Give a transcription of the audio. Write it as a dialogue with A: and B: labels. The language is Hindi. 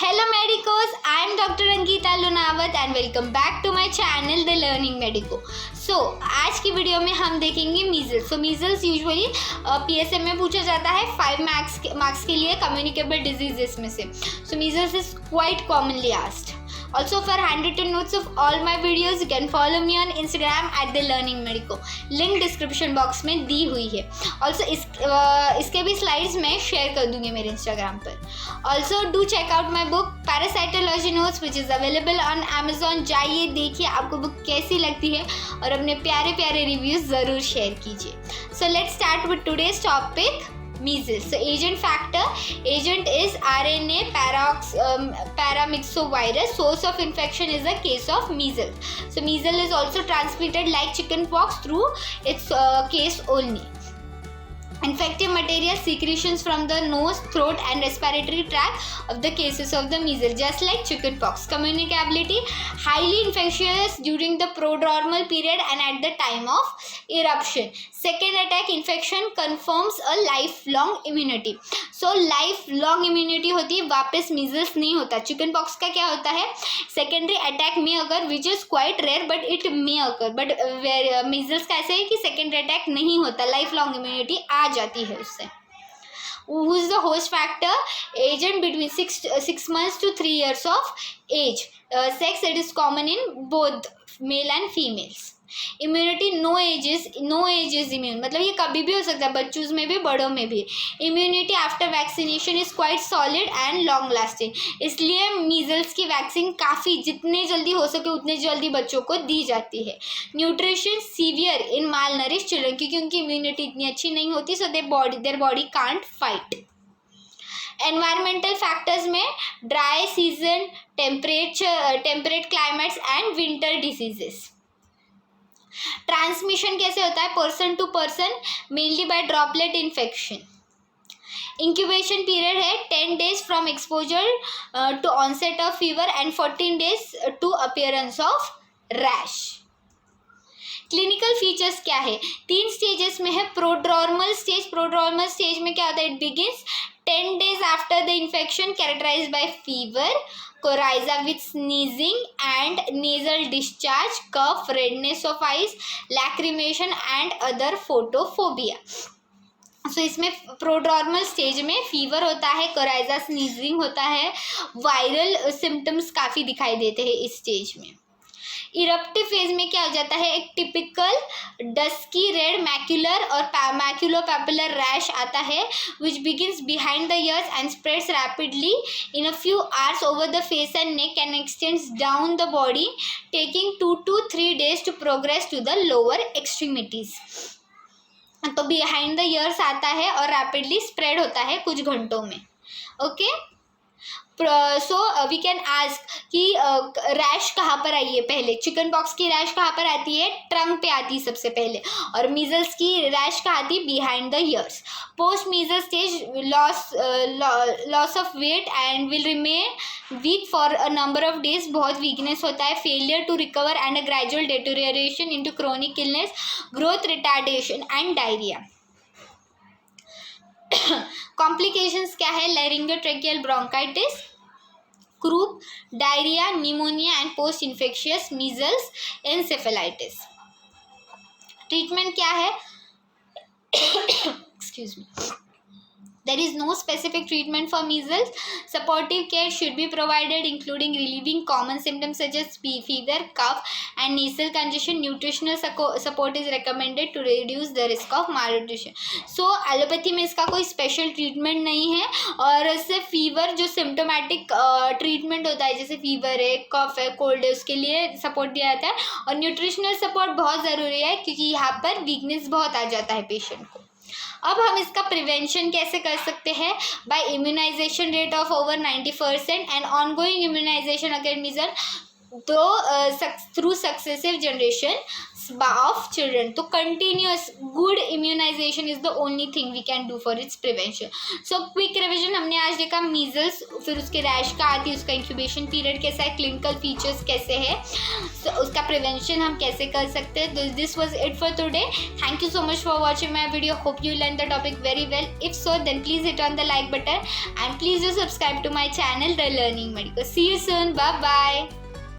A: Hello Medicos, I am Dr. Ankita Lunawat and welcome back to my channel The Learning Medico. आज की वीडियो में हम देखेंगे मीजल्स. मीजल्स यूजुअली PSM में पूछा जाता है 5 मार्क्स के लिए कम्युनिकेबल डिजीजेस में से. Measles is quite commonly asked. Also for handwritten notes of all my videos, you can follow me on Instagram at the Learning Medico. Link description box में दी हुई है. Also इसके भी स्लाइड्स मैं शेयर कर दूंगी मेरे Instagram पर. Also do check out my book Parasitology Notes which is available on Amazon. जाइए देखिए आपको बुक कैसी लगती है और अपने प्यारे प्यारे रिव्यूज ज़रूर शेयर कीजिए. So let's start with today's topic. Measles. So agent is RNA paramyxovirus. Source of infection is a case of measles. So measles is also transmitted like chickenpox through its case only. Infective material secretions from the nose, throat and respiratory tract of the cases of the measles, just like chickenpox. Communicability, highly infectious during the prodromal period and at the time of eruption. Second attack infection confirms a lifelong immunity. So lifelong immunity होती है, वापस measles नहीं होता. chickenpox का क्या होता है, secondary attack में अगर which is quite rare but it may occur, but measles का ऐसा है कि secondary attack नहीं होता, lifelong immunity आ जाती है उससे. Who is the host factor? Agent between 6 months to 3 years of age. Sex, it is common in both male and females. Immunity no age is immune, मतलब ये कभी भी हो सकता है, बच्चों में भी बड़ों में भी. Immunity after vaccination is quite solid and long lasting. इसलिए मीजल्स की वैक्सीन काफ़ी जितने जल्दी हो सके उतने जल्दी बच्चों को दी जाती है. Nutrition severe in malnourish children, क्योंकि उनकी इम्यूनिटी इतनी अच्छी नहीं होती, so their body can't fight. Environmental factors में dry season, temperate climates and winter diseases. Transmission कैसे होता है, person to person, mainly by droplet infection. Incubation period है 10 days from exposure to onset of fever and 14 days to appearance of rash. Clinical features क्या है, 3 स्टेजेस में है. प्रोड्रोमल स्टेज में क्या होता है, it begins 10 days after the infection, characterized by fever, coryza with sneezing and nasal discharge, cough, redness of eyes, lacrimation and other photophobia. So इसमें प्रोड्रोमल स्टेज में फीवर होता है, कोराइजा, स्नीजिंग होता है, वायरल सिम्टम्स काफ़ी दिखाई देते हैं इस स्टेज में. इरप्टिव फेज में क्या हो जाता है, एक टिपिकल डस्की रेड मैक्यूलर और मैक्यूलोपैपुलर रैश आता है which begins behind the ears and spreads rapidly in a few hours over the face and neck and extends down the body, taking 2 to 3 days to progress to the lower extremities. तो बिहाइंड द ईयर्स आता है और रैपिडली स्प्रेड होता है कुछ घंटों में. Okay, so we can ask कि रैश कहाँ पर आई है. पहले चिकन पॉक्स की रैश कहाँ पर आती है, ट्रंक पे आती है सबसे पहले, और मीजल्स की रैश कहाँ आती है, behind the ears. Post measle stage, loss of weight and will remain weak for a number of days, बहुत वीकनेस होता है, failure to recover and a gradual deterioration into chronic illness, growth retardation and diarrhoea. Complications क्या है, laryngotracheal bronchitis, croup, diarrhoea, pneumonia and post infectious measles, encephalitis. Treatment क्या है, excuse me, there is no specific treatment for measles. Supportive care should be provided including relieving common symptoms such as fever, cough and nasal congestion. Nutritional support is recommended to reduce the risk of malnutrition. So allopathy में इसका कोई स्पेशल ट्रीटमेंट नहीं है, और सिर्फ फीवर जो सिम्टोमेटिक ट्रीटमेंट होता है, जैसे फीवर है, कफ है, कोल्ड है, उसके लिए सपोर्ट दिया जाता है. और न्यूट्रिशनल सपोर्ट बहुत ज़रूरी है क्योंकि यहाँ पर वीकनेस बहुत आ जाता है पेशेंट को. अब हम इसका प्रिवेंशन कैसे कर सकते हैं, by immunization rate of over 90% and ongoing immunization against measles through successive generation. of children. तो continuous good immunization is the only thing we can do for its prevention. So quick revision, हमने आज देखा मीजल्स, फिर उसके रैश का आती है, उसका इंक्यूबेशन पीरियड कैसा है, क्लिनिकल फीचर्स कैसे है, so उसका प्रिवेंशन हम कैसे कर सकते हैं. This was it for today. Thank you so much for watching my video. Hope you learned the topic very well. If so, then please hit on the like button and please do subscribe to my channel, The Learning Medico. See you soon. Bye bye.